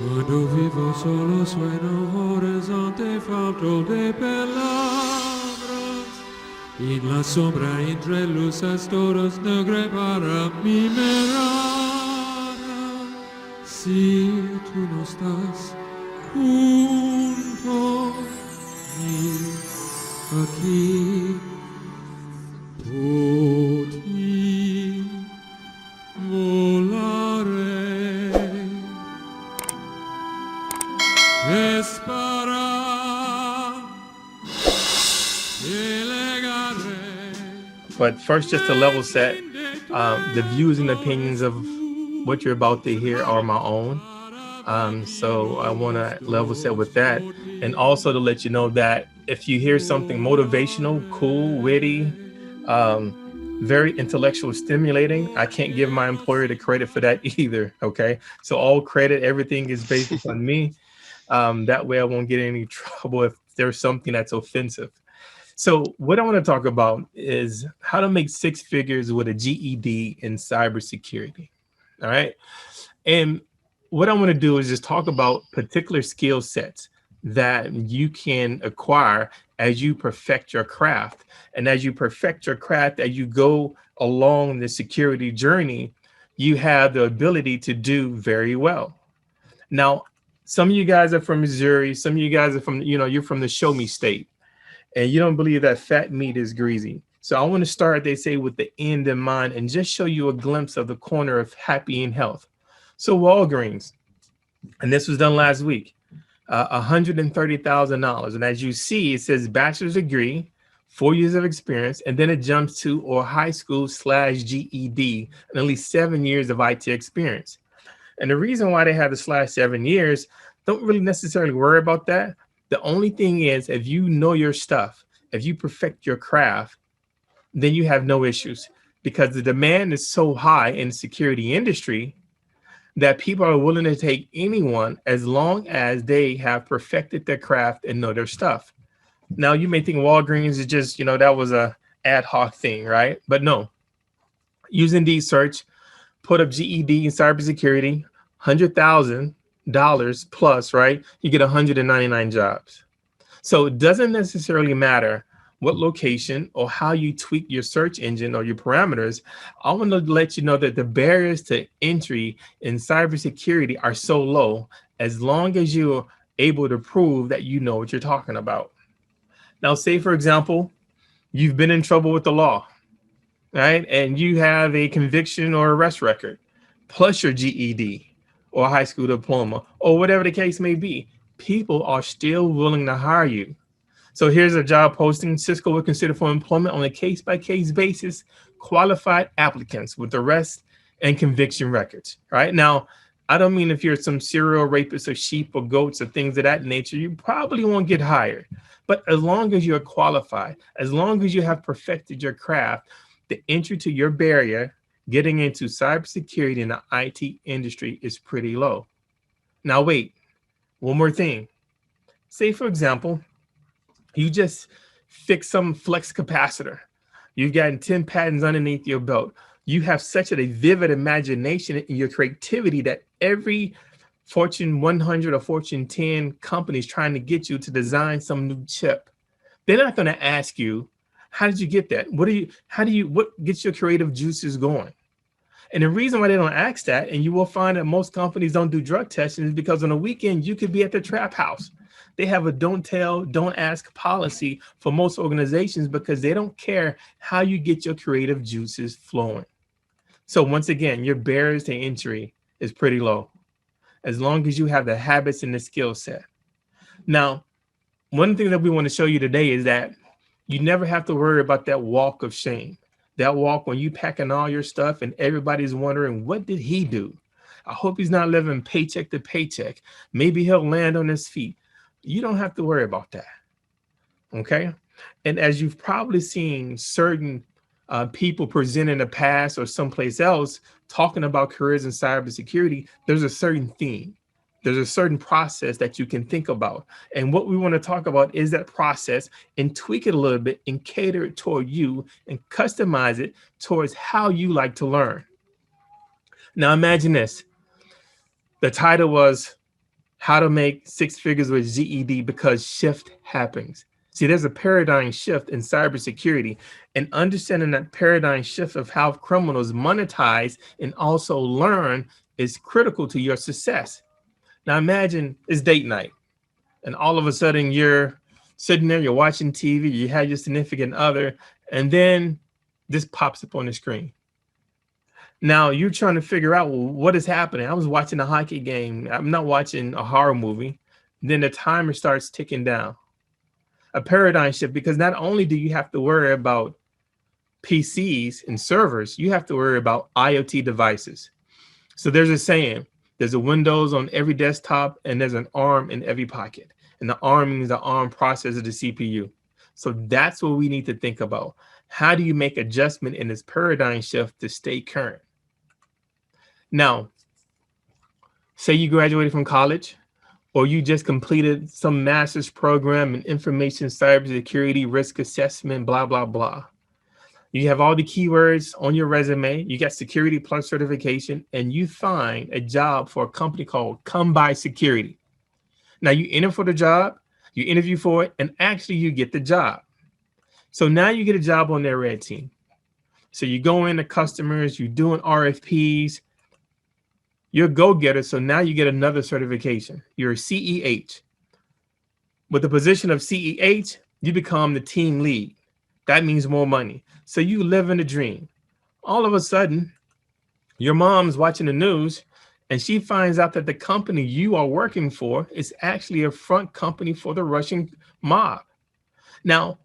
Quando vivo solo sueno horizonte falto de palabras. En la sombra entre luces todas negras para mi mirada. Si tú no estás junto a mí aquí, por ti volaré. Es para But first, just to level set, the views and opinions of what you're about to hear are my own. So I want to level set with that. And also to let you know that if you hear something motivational, cool, witty, very intellectual stimulating, I can't give my employer the credit for that either. Okay. So all credit, everything is based on me. That way I won't get in any trouble if there's something that's offensive. So what I want to talk about is how to make six figures with a GED in cybersecurity. All right. And what I want to do is just talk about particular skill sets that you can acquire as you perfect your craft. And as you perfect your craft, as you go along the security journey, you have the ability to do very well. Now, some of you guys are from Missouri. Some of you guys are from, you're from the show me state. And you don't believe that fat meat is greasy. So I want to start, they say, with the end in mind and just show you a glimpse of the corner of happy and health. So Walgreens, and this was done last week, $130,000. And as you see, it says bachelor's degree, 4 years of experience, and then it jumps to or high school / GED, and at least 7 years of IT experience. And the reason why they have the /7 years, don't really necessarily worry about that. The only thing is, if you know your stuff, if you perfect your craft, then you have no issues, because the demand is so high in the security industry that people are willing to take anyone as long as they have perfected their craft and know their stuff. Now, you may think Walgreens is just, that was a ad hoc thing, right? But no, use Indeed search, put up GED in cybersecurity, $100,000 plus, right? You get 199 jobs. So it doesn't necessarily matter what location or how you tweak your search engine or your parameters. I want to let you know that the barriers to entry in cybersecurity are so low, as long as you're able to prove that you know what you're talking about. Now, say, for example, you've been in trouble with the law, right? And you have a conviction or arrest record, plus your GED or high school diploma, or whatever the case may be. People are still willing to hire you. So here's a job posting. Cisco will consider for employment on a case-by-case basis qualified applicants with arrest and conviction records. Right now, I don't mean if you're some serial rapist or sheep or goats or things of that nature, you probably won't get hired. But as long as you're qualified, as long as you have perfected your craft, the entry to your barrier getting into cybersecurity in the IT industry is pretty low. Now, wait, one more thing. Say, for example, you just fix some flex capacitor. You've gotten 10 patents underneath your belt. You have such a vivid imagination in your creativity that every Fortune 100 or Fortune 10 companies trying to get you to design some new chip. They're not going to ask you, how did you get that? What gets your creative juices going? And the reason why they don't ask that, and you will find that most companies don't do drug testing, is because on a weekend, you could be at the trap house. They have a don't tell, don't ask policy for most organizations because they don't care how you get your creative juices flowing. So once again, your barriers to entry is pretty low, as long as you have the habits and the skill set. Now, one thing that we want to show you today is that you never have to worry about that walk of shame. That walk when you packing all your stuff and everybody's wondering, what did he do? I hope he's not living paycheck to paycheck. Maybe he'll land on his feet. You don't have to worry about that. Okay. And as you've probably seen certain people present in the past or someplace else talking about careers in cybersecurity, there's a certain theme. There's a certain process that you can think about. And what we want to talk about is that process and tweak it a little bit and cater it toward you and customize it towards how you like to learn. Now imagine this. The title was how to make 6 figures with GED because shift happens. See, there's a paradigm shift in cybersecurity, and understanding that paradigm shift of how criminals monetize and also learn is critical to your success. Now imagine it's date night, and all of a sudden you're sitting there, you're watching TV, you have your significant other, and then this pops up on the screen. Now you're trying to figure out, well, what is happening? I was watching a hockey game. I'm not watching a horror movie. Then the timer starts ticking down. A paradigm shift, because not only do you have to worry about PCs and servers, you have to worry about IoT devices. So there's a saying, there's a Windows on every desktop and there's an ARM in every pocket. And the ARM means the ARM processor, the CPU. So that's what we need to think about. How do you make adjustment in this paradigm shift to stay current? Now, say you graduated from college, or you just completed some master's program in information cybersecurity risk assessment, blah, blah, blah. You have all the keywords on your resume, you got Security Plus certification, and you find a job for a company called Come By Security. Now you enter for the job, you interview for it, and actually you get the job. So now you get a job on their red team. So you go into customers, you're doing RFPs, you're a go-getter, so now you get another certification. You're a CEH. With the position of CEH, you become the team lead. That means more money. So you live in a dream. All of a sudden, your mom's watching the news and she finds out that the company you are working for is actually a front company for the Russian mob. Now,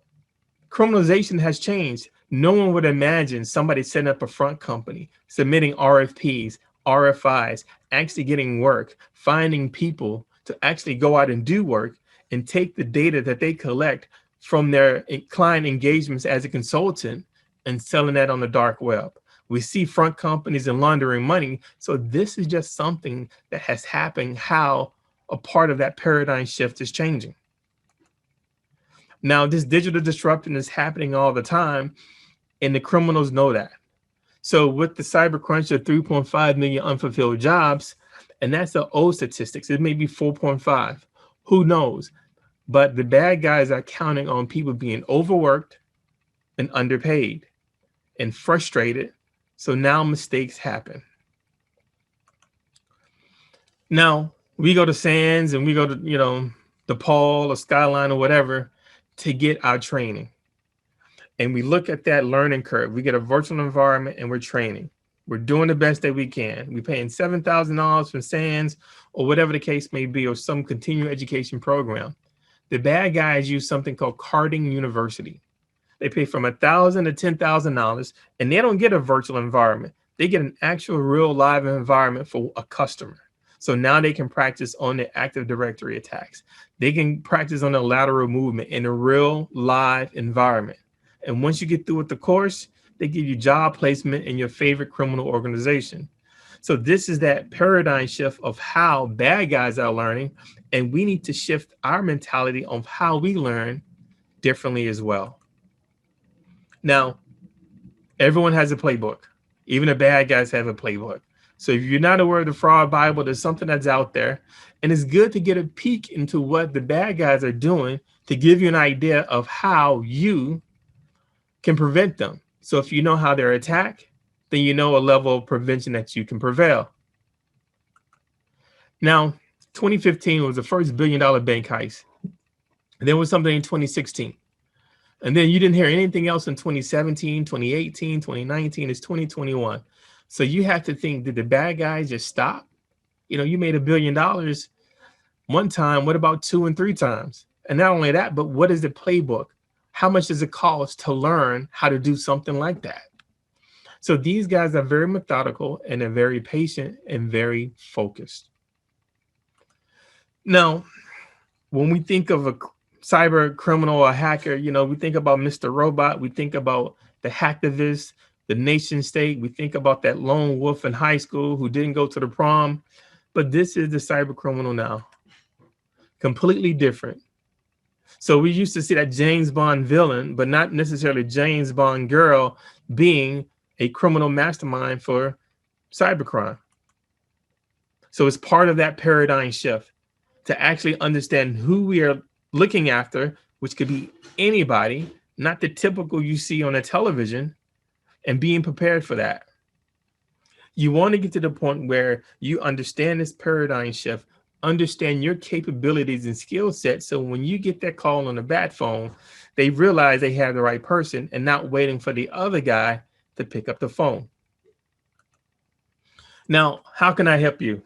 criminalization has changed. No one would imagine somebody setting up a front company, submitting RFPs, RFIs, actually getting work, finding people to actually go out and do work and take the data that they collect from their client engagements as a consultant and selling that on the dark web. We see front companies and laundering money. So this is just something that has happened, how a part of that paradigm shift is changing. Now, this digital disruption is happening all the time, and the criminals know that. So with the cyber crunch of 3.5 million unfulfilled jobs, and that's the old statistics, it may be 4.5, who knows? But the bad guys are counting on people being overworked and underpaid and frustrated. So now mistakes happen. Now we go to Sands and we go to, DePaul or Skyline or whatever to get our training. And we look at that learning curve. We get a virtual environment and we're training. We're doing the best that we can. We're paying $7,000 from Sands or whatever the case may be, or some continuing education program. The bad guys use something called carding university. They pay from $1,000 to $10,000 and they don't get a virtual environment. They get an actual real live environment for a customer. So now they can practice on the Active Directory attacks. They can practice on the lateral movement in a real live environment. And once you get through with the course, they give you job placement in your favorite criminal organization. So this is that paradigm shift of how bad guys are learning. And we need to shift our mentality on how we learn differently as well. Now, everyone has a playbook. Even the bad guys have a playbook. So if you're not aware of the fraud Bible, there's something that's out there. And it's good to get a peek into what the bad guys are doing to give you an idea of how you can prevent them. So if you know how they're attacked, then you know a level of prevention that you can prevail. Now, 2015 was the first billion-dollar bank heist. And there was something in 2016. And then you didn't hear anything else in 2017, 2018, 2019, it's 2021. So you have to think, did the bad guys just stop? You made $1 billion one time, what about 2 and 3 times? And not only that, but what is the playbook? How much does it cost to learn how to do something like that? So these guys are very methodical and they're very patient and very focused. Now, when we think of a cyber criminal or hacker, we think about Mr. Robot, we think about the hacktivist, the nation state, we think about that lone wolf in high school who didn't go to the prom, but this is the cyber criminal now, completely different. So we used to see that James Bond villain, but not necessarily James Bond girl being a criminal mastermind for cybercrime. So it's part of that paradigm shift. to actually understand who we are looking after, which could be anybody, not the typical you see on a television, and being prepared for that. You want to get to the point where you understand this paradigm shift, understand your capabilities and skill sets. So when you get that call on the bat phone, they realize they have the right person and not waiting for the other guy to pick up the phone. Now, how can I help you?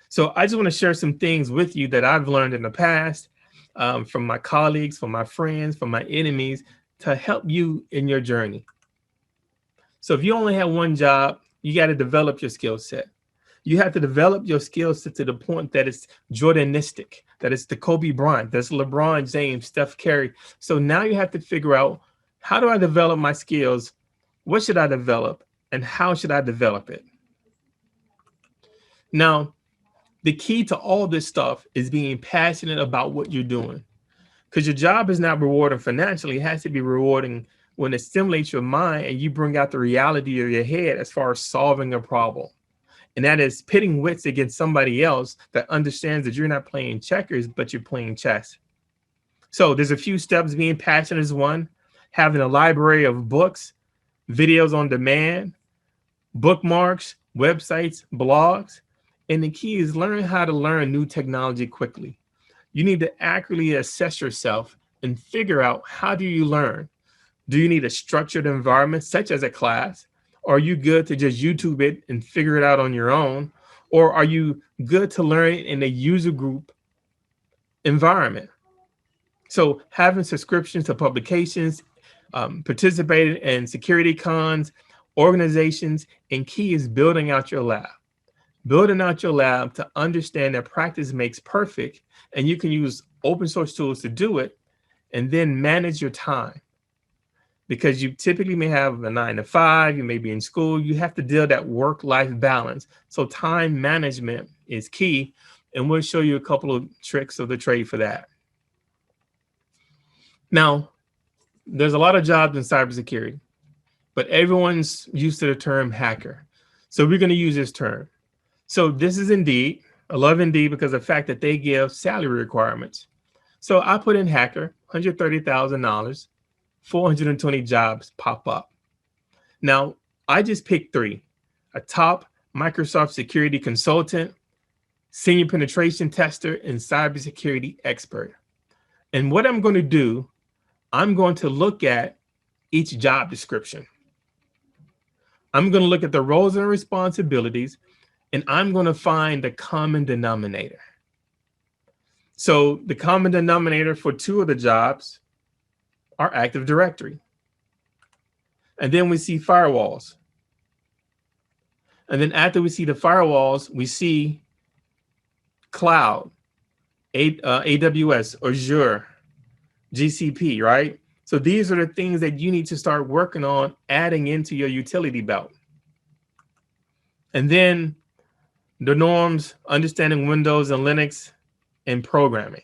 So I just want to share some things with you that I've learned in the past, from my colleagues, from my friends, from my enemies, to help you in your journey. So if you only have one job, you got to develop your skill set. You have to develop your skill set to the point that it's Jordanistic, that it's the Kobe Bryant, that's LeBron James, Steph Curry. So now you have to figure out, how do I develop my skills? What should I develop? And how should I develop it? Now, the key to all this stuff is being passionate about what you're doing, because your job is not rewarding financially. It has to be rewarding when it stimulates your mind and you bring out the reality of your head as far as solving a problem. And that is pitting wits against somebody else that understands that you're not playing checkers, but you're playing chess. So there's a few steps. Being passionate is one. Having a library of books, videos on demand, bookmarks, websites, blogs. And the key is learning how to learn new technology quickly. You need to accurately assess yourself and figure out, how do you learn? Do you need a structured environment such as a class? Or are you good to just YouTube it and figure it out on your own? Or are you good to learn in a user group environment? So having subscriptions to publications, participating in security cons, organizations, and key is building out your lab. Building out your lab to understand that practice makes perfect, and you can use open source tools to do it, and then manage your time. Because you typically may have a 9 to 5, you may be in school, you have to deal that work-life balance. So time management is key, and we'll show you a couple of tricks of the trade for that. Now, there's a lot of jobs in cybersecurity, but everyone's used to the term hacker. So we're going to use this term. So this is Indeed. I love Indeed because of the fact that they give salary requirements. So I put in hacker, $130,000, 420 jobs pop up. Now, I just picked 3: a top Microsoft security consultant, senior penetration tester, and cybersecurity expert. And what I'm going to do, I'm going to look at each job description. I'm going to look at the roles and responsibilities, and I'm going to find the common denominator. So the common denominator for 2 of the jobs are Active Directory. And then we see firewalls. And then after we see the firewalls, we see cloud, AWS, Azure, GCP, right? So these are the things that you need to start working on adding into your utility belt. And then the norms, understanding Windows and Linux, and programming,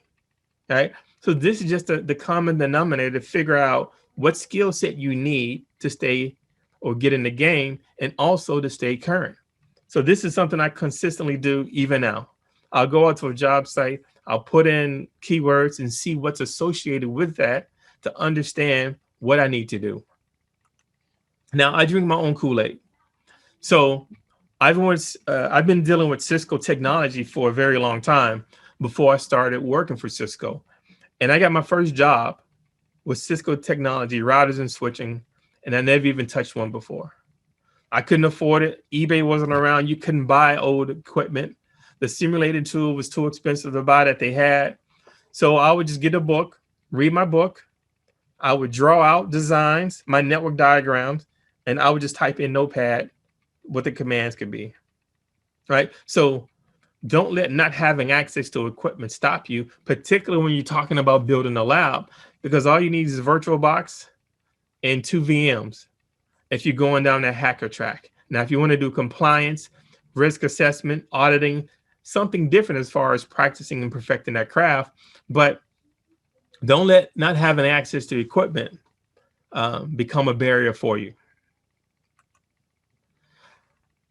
right? So this is just the common denominator to figure out what skill set you need to stay or get in the game, and also to stay current. So this is something I consistently do even now. I'll go out to a job site, I'll put in keywords and see what's associated with that to understand what I need to do. Now, I drink my own Kool-Aid. So I've been dealing with Cisco technology for a very long time before I started working for Cisco. And I got my first job with Cisco technology, routers and switching, and I never even touched one before. I couldn't afford it. eBay wasn't around. You couldn't buy old equipment. The simulated tool was too expensive to buy that they had. So I would just get a book, read my book. I would draw out designs, my network diagrams, and I would just type in Notepad what the commands could be, right? So don't let not having access to equipment stop you, particularly when you're talking about building a lab, because all you need is a VirtualBox and 2 VMs if you're going down that hacker track. Now, if you want to do compliance, risk assessment, auditing, something different as far as practicing and perfecting that craft, but don't let not having access to equipment become a barrier for you.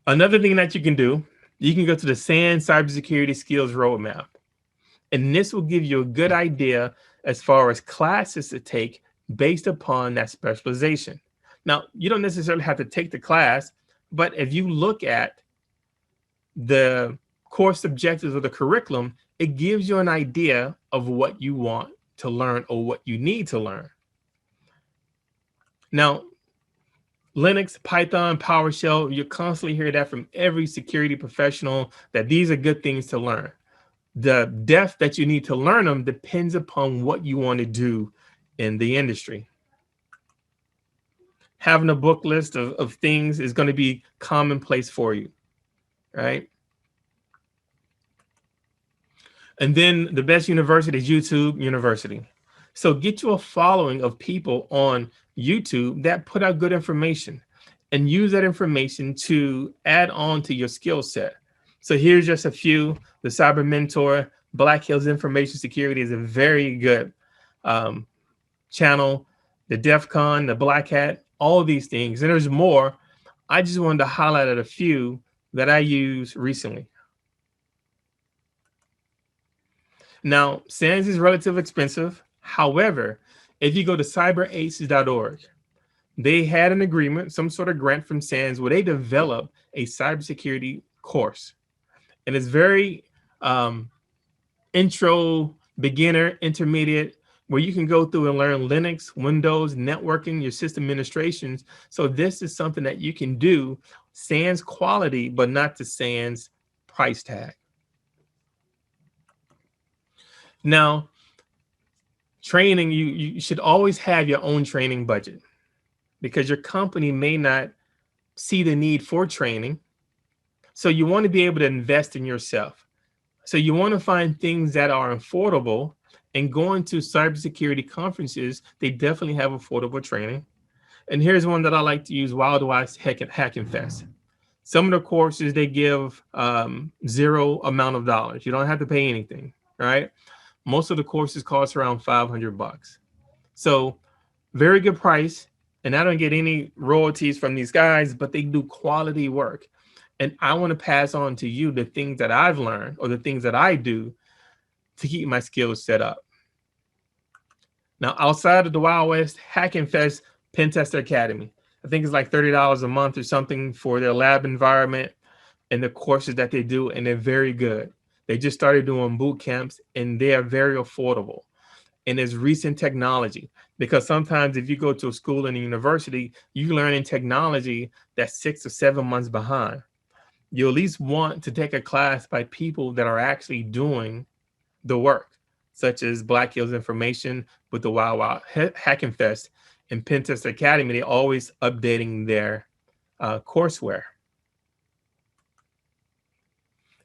Another thing that you can do, you can go to the SAN Cybersecurity Skills Roadmap. And this will give you a good idea as far as classes to take based upon that specialization. Now, you don't necessarily have to take the class, but if you look at the course objectives of the curriculum, it gives you an idea of what you want to learn or what you need to learn. Now, Linux, Python, PowerShell, you constantly hear that from every security professional that these are good things to learn. The depth that you need to learn them depends upon what you want to do in the industry. Having a book list of things is going to be commonplace for you, right? And then the best university is YouTube University. So get you a following of people on YouTube that put out good information and use that information to add on to your skill set. So here's just a few. The Cyber Mentor, Black Hills Information Security is a very good channel. The DEF CON, the Black Hat, all these things. And there's more. I just wanted to highlight a few that I used recently. Now, SANS is relatively expensive. However, if you go to cyberaces.org, they had an agreement, some sort of grant from SANS, where they developed a cybersecurity course. And it's very intro, beginner, intermediate, where you can go through and learn Linux, Windows, networking, your system administrations. So this is something that you can do, SANS quality, but not the SANS price tag. Now, training, you should always have your own training budget, because your company may not see the need for training. So you want to be able to invest in yourself. So you want to find things that are affordable, and going to cybersecurity conferences, they definitely have affordable training. And here's one that I like to use, Wild West Hacking Fest. Some of the courses, they give zero amount of dollars. You don't have to pay anything, right? Most of the courses cost around $500. So very good price. And I don't get any royalties from these guys, but they do quality work. And I want to pass on to you the things that I've learned or the things that I do to keep my skills set up. Now, outside of the Wild West Hacking Fest Pentester Academy, I think it's like $30 a month or something for their lab environment and the courses that they do, and they're very good. They just started doing boot camps, and they are very affordable. And there's recent technology, because sometimes if you go to a school and a university, you learn in technology that's 6 or 7 months behind. You at least want to take a class by people that are actually doing the work, such as Black Hills Information with the Wild Hacking Fest and Pentest Academy. They're always updating their courseware.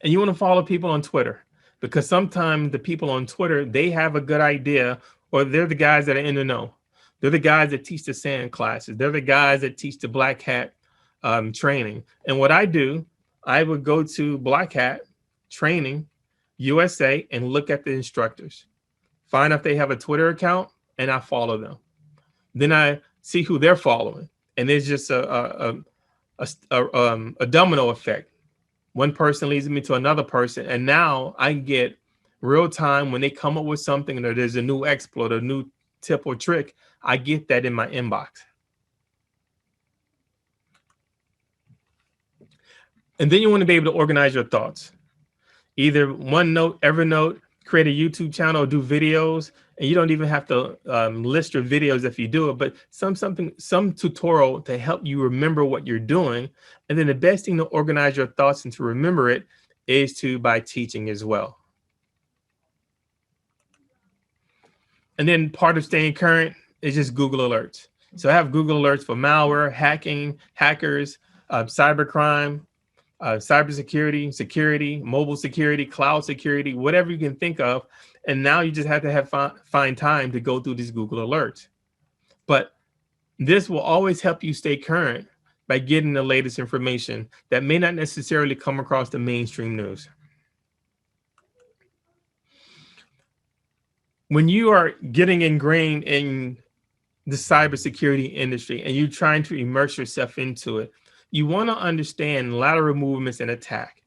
And you want to follow people on Twitter, because sometimes the people on Twitter, they have a good idea, or they're the guys that are in the know. They're the guys that teach the SAN classes. They're the guys that teach the Black Hat training. And what I do, I would go to Black Hat Training USA and look at the instructors, find out if they have a Twitter account, and I follow them. Then I see who they're following, and there's just a domino effect. One person leads me to another person, and now I get real time when they come up with something, or there's a new exploit, a new tip or trick. I get that in my inbox. And then you want to be able to organize your thoughts. Either OneNote, Evernote, create a YouTube channel, or do videos, and you don't even have to list your videos if you do it, but some tutorial to help you remember what you're doing. And then the best thing to organize your thoughts and to remember it is by teaching as well. And then part of staying current is just Google Alerts. So I have Google Alerts for malware, hacking, hackers, cybercrime, cybersecurity, security, mobile security, cloud security, whatever you can think of. And now you just have to find time to go through these Google Alerts. But this will always help you stay current by getting the latest information that may not necessarily come across the mainstream news. When you are getting ingrained in the cybersecurity industry and you're trying to immerse yourself into it, you want to understand lateral movements and attack.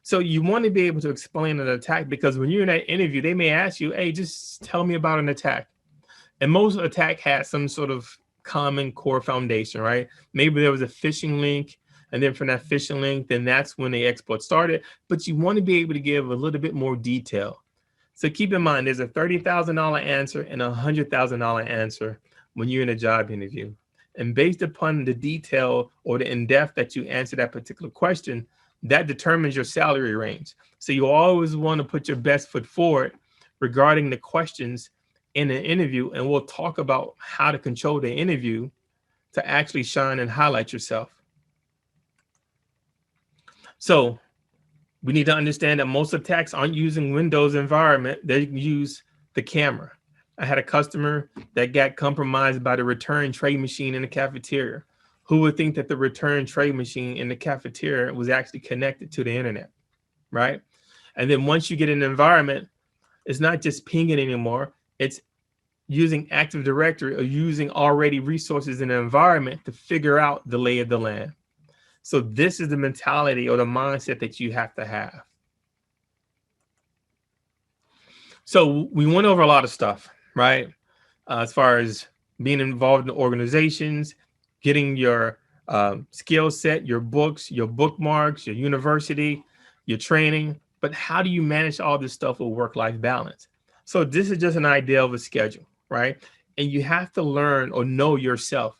So you want to be able to explain an attack, because when you're in that interview, they may ask you, hey, just tell me about an attack. And most attack has some sort of common core foundation, right? Maybe there was a phishing link, and then from that phishing link, then that's when the exploit started. But you want to be able to give a little bit more detail. So keep in mind, there's a $30,000 answer and a $100,000 answer when you're in a job interview. And based upon the detail or the in-depth that you answer that particular question, that determines your salary range. So you always want to put your best foot forward regarding the questions in an interview, and we'll talk about how to control the interview to actually shine and highlight yourself. So we need to understand that most attacks aren't using Windows environment. They use the camera. I had a customer that got compromised by the return tray machine in the cafeteria. Who would think that the return tray machine in the cafeteria was actually connected to the internet, right? And then once you get an environment, it's not just pinging anymore. It's using Active Directory or using already resources in the environment to figure out the lay of the land. So this is the mentality or the mindset that you have to have. So we went over a lot of stuff, right? As far as being involved in organizations, getting your skill set, your books, your bookmarks, your university, your training. But how do you manage all this stuff with work-life balance? So this is just an idea of a schedule, right? And you have to learn or know yourself,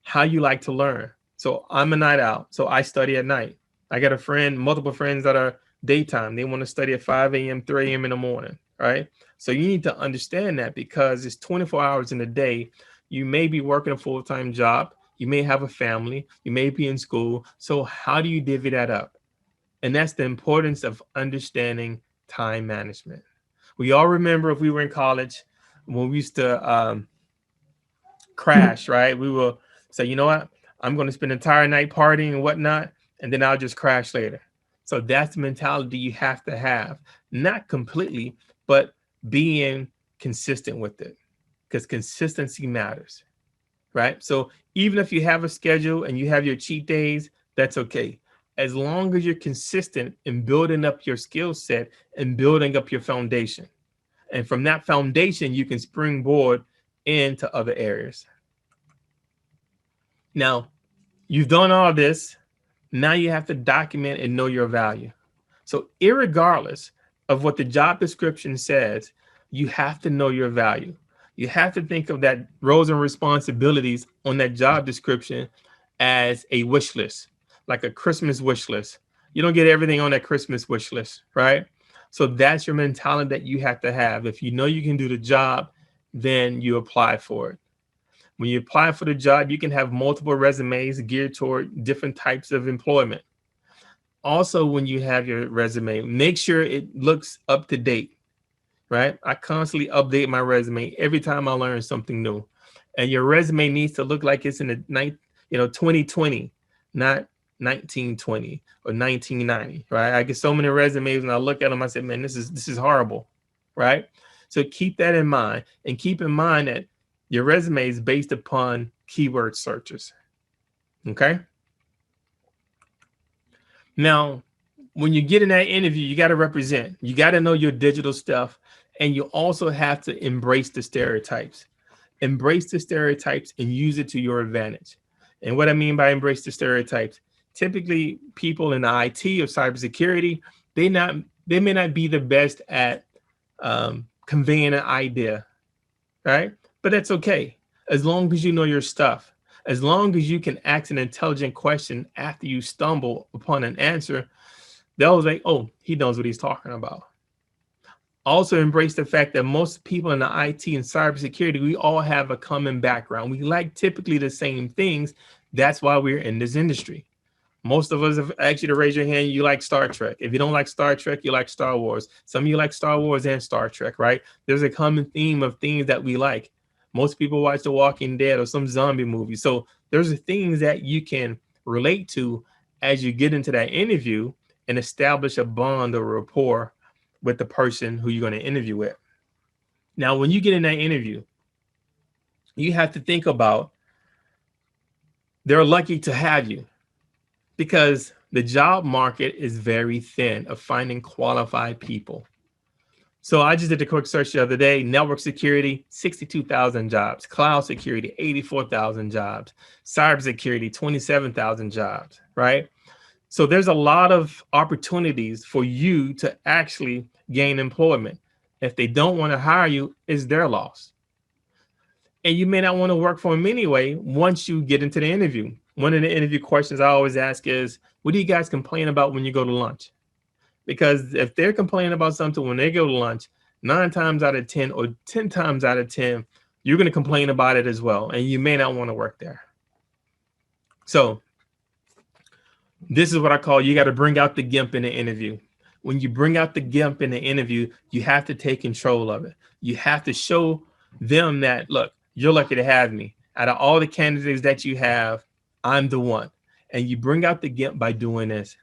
how you like to learn. So I'm a night owl, so I study at night. I got a friend, multiple friends that are daytime. They want to study at 5 a.m., 3 a.m. in the morning, right? So you need to understand that, because it's 24 hours in a day. You may be working a full-time job. You may have a family. You may be in school. So how do you divvy that up? And that's the importance of understanding time management. We all remember, if we were in college, when we used to crash, right? We will say, you know what? I'm going to spend the entire night partying and whatnot, and then I'll just crash later. So that's the mentality you have to have. Not completely, but being consistent with it, because consistency matters, right? So even if you have a schedule and you have your cheat days, that's okay. As long as you're consistent in building up your skill set and building up your foundation. And from that foundation, you can springboard into other areas. Now, you've done all this. Now you have to document and know your value. So irregardless of what the job description says, you have to know your value. You have to think of that roles and responsibilities on that job description as a wish list, like a Christmas wish list. You don't get everything on that Christmas wish list, right? So that's your mentality that you have to have. If you know you can do the job, then you apply for it. When you apply for the job, you can have multiple resumes geared toward different types of employment. Also, when you have your resume, make sure it looks up to date, right? I constantly update my resume every time I learn something new. And your resume needs to look like it's in the 2020, not 1920 or 1990, right? I get so many resumes and I look at them, I say, man, this is horrible, right? So keep that in mind, and keep in mind that your resume is based upon keyword searches, okay? Now, when you get in that interview, you got to represent. You got to know your digital stuff, and you also have to embrace the stereotypes. Embrace the stereotypes and use it to your advantage. And what I mean by embrace the stereotypes, typically people in the IT or cybersecurity, they may not be the best at conveying an idea, right? But that's okay, as long as you know your stuff. As long as you can ask an intelligent question after you stumble upon an answer, they'll say, oh, he knows what he's talking about. Also embrace the fact that most people in the IT and cybersecurity, we all have a common background. We like typically the same things. That's why we're in this industry. Most of us have asked you to raise your hand, you like Star Trek. If you don't like Star Trek, you like Star Wars. Some of you like Star Wars and Star Trek, right? There's a common theme of things that we like. Most people watch The Walking Dead or some zombie movie. So there's things that you can relate to as you get into that interview and establish a bond or rapport with the person who you're going to interview with. Now, when you get in that interview, you have to think about, they're lucky to have you, because the job market is very thin of finding qualified people. So I just did a quick search the other day. Network security, 62,000 jobs. Cloud security, 84,000 jobs. Cybersecurity, 27,000 jobs, right? So there's a lot of opportunities for you to actually gain employment. If they don't want to hire you, it's their loss. And you may not want to work for them anyway once you get into the interview. One of the interview questions I always ask is, what do you guys complain about when you go to lunch? Because if they're complaining about something when they go to lunch, 9 times out of 10 or 10 times out of 10, you're going to complain about it as well. And you may not want to work there. So this is what I call, you got to bring out the GIMP in the interview. When you bring out the GIMP in the interview, you have to take control of it. You have to show them that, look, you're lucky to have me. Out of all the candidates that you have, I'm the one. And you bring out the GIMP by doing this.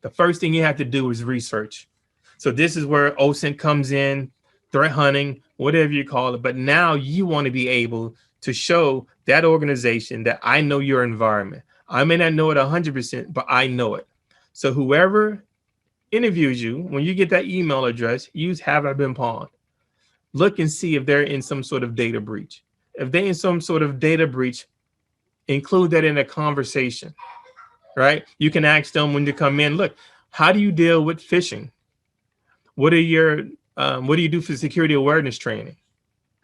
The first thing you have to do is research. So this is where OSINT comes in, threat hunting, whatever you call it. But now you want to be able to show that organization that I know your environment. I may not know it 100%, but I know it. So whoever interviews you, when you get that email address, use have I been pawned. Look and see if they're in some sort of data breach. If they're in some sort of data breach, include that in a conversation. Right? You can ask them when you come in, look, how do you deal with phishing? What do you do for security awareness training?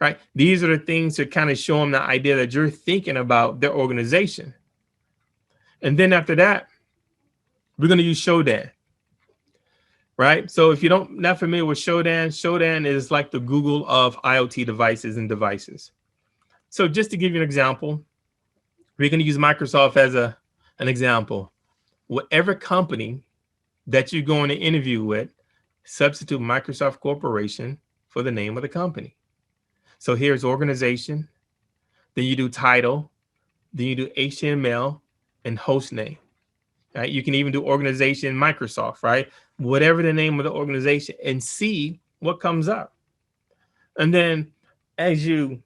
Right? These are the things to kind of show them the idea that you're thinking about their organization. And then after that, we're going to use Showdown. Right? So if you're not familiar with Showdown, Showdown is like the Google of IoT devices and devices. So just to give you an example, we're going to use Microsoft as an example. Whatever company that you're going to interview with, substitute Microsoft Corporation for the name of the company. So here's organization, then you do title, then you do HTML and host name. Right? You can even do organization Microsoft, right? Whatever the name of the organization, and see what comes up. And then as you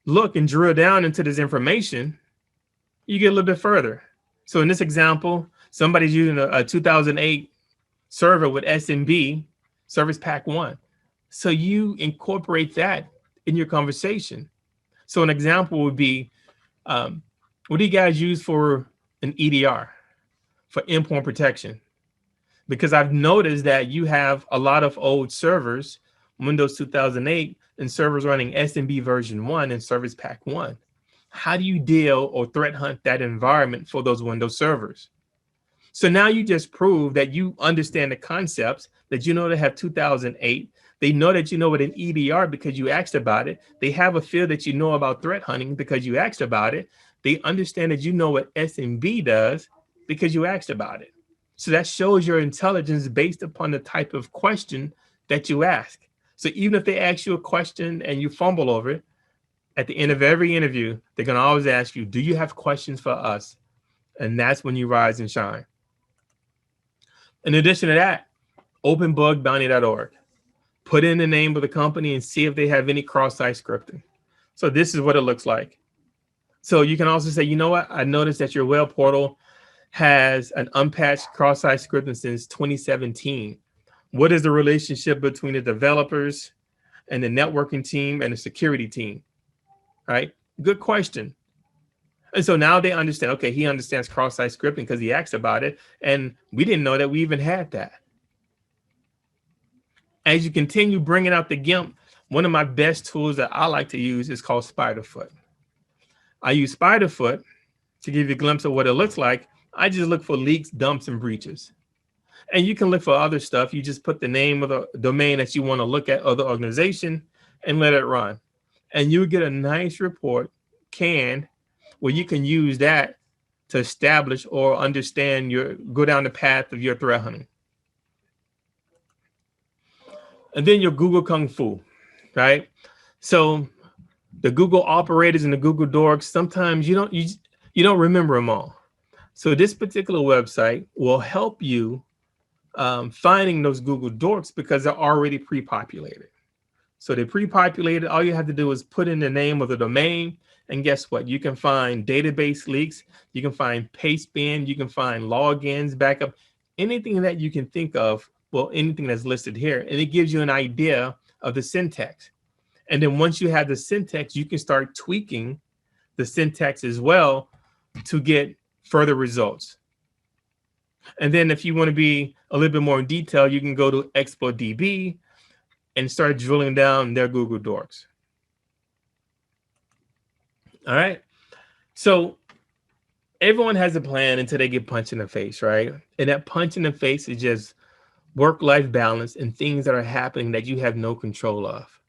look and drill down into this information, you get a little bit further. So in this example, somebody's using a 2008 server with SMB, Service Pack 1. So you incorporate that in your conversation. So an example would be, what do you guys use for an EDR, for endpoint protection? Because I've noticed that you have a lot of old servers, Windows 2008, and servers running SMB version 1 and Service Pack 1. How do you deal or threat hunt that environment for those Windows servers? So now you just prove that you understand the concepts, that you know they have 2008. They know that you know what an EDR because you asked about it. They have a feel that you know about threat hunting because you asked about it. They understand that you know what SMB does because you asked about it. So that shows your intelligence based upon the type of question that you ask. So even if they ask you a question and you fumble over it, at the end of every interview, they're going to always ask you, do you have questions for us? And that's when you rise and shine. In addition to that, open bugbounty.org. Put in the name of the company and see if they have any cross-site scripting. So this is what it looks like. So you can also say, you know what? I noticed that your web portal has an unpatched cross-site scripting since 2017. What is the relationship between the developers and the networking team and the security team? Right? Good question. And so now they understand, okay, he understands cross-site scripting because he asked about it. And we didn't know that we even had that. As you continue bringing out the GIMP, one of my best tools that I like to use is called Spiderfoot. I use Spiderfoot to give you a glimpse of what it looks like. I just look for leaks, dumps, and breaches. And you can look for other stuff. You just put the name of the domain that you want to look at, or the organization, and let it run. And you get a nice report canned where you can use that to establish or understand go down the path of your threat hunting. And then your Google Kung Fu, right? So the Google operators and the Google dorks, sometimes you don't remember them all. So this particular website will help you finding those Google dorks because they're already pre-populated. So they pre-populated. All you have to do is put in the name of the domain, and guess what? You can find database leaks, you can find paste bin, you can find logins, backup, anything that you can think of. Well, anything that's listed here, and it gives you an idea of the syntax. And then once you have the syntax, you can start tweaking the syntax as well to get further results. And then if you want to be a little bit more in detail, you can go to ExploitDB and start drilling down their Google Docs. All right. So everyone has a plan until they get punched in the face, right? And that punch in the face is just work-life balance and things that are happening that you have no control of.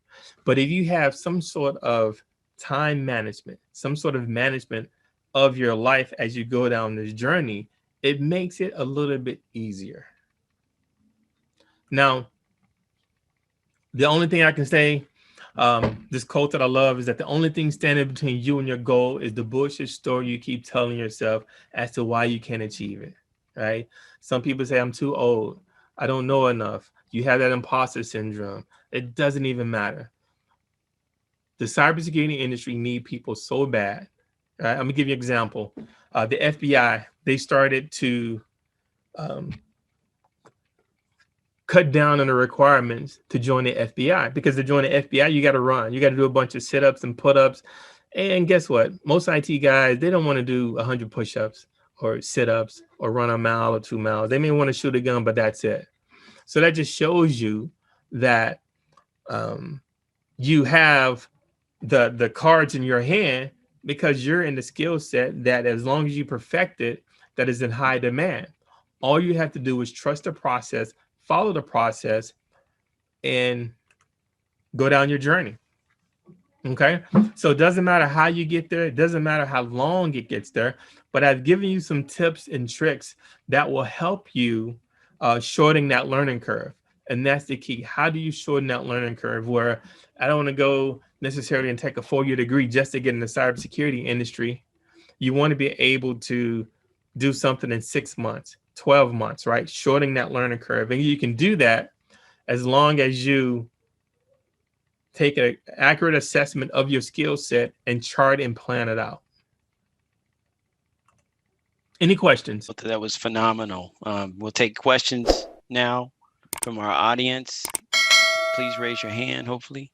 But if you have some sort of time management, some sort of management of your life as you go down this journey, it makes it a little bit easier. Now, the only thing I can say, this quote that I love, is that the only thing standing between you and your goal is the bullshit story you keep telling yourself as to why you can't achieve it, right? Some people say, I'm too old, I don't know enough, you have that imposter syndrome. It doesn't even matter. The cybersecurity industry need people so bad. Right? I'm gonna give you an example. The FBI, they started to cut down on the requirements to join the FBI, because to join the FBI, you got to run. You got to do a bunch of sit-ups and put-ups. And guess what? Most IT guys, they don't want to do 100 push-ups or sit-ups or run a mile or 2 miles. They may want to shoot a gun, but that's it. So that just shows you that you have the cards in your hand, because you're in the skill set that, as long as you perfect it, that is in high demand. All you have to do is trust the process, follow the process, and go down your journey. Okay. So it doesn't matter how you get there. It doesn't matter how long it gets there, but I've given you some tips and tricks that will help you shorten that learning curve. And that's the key. How do you shorten that learning curve? Where I don't want to go necessarily and take a 4-year degree just to get in the cybersecurity industry. You want to be able to do something in 6 months, 12 months, right? Shortening that learning curve. And you can do that as long as you take an accurate assessment of your skill set and chart and plan it out. Any questions? That was phenomenal. We'll take questions now from our audience. Please raise your hand, hopefully.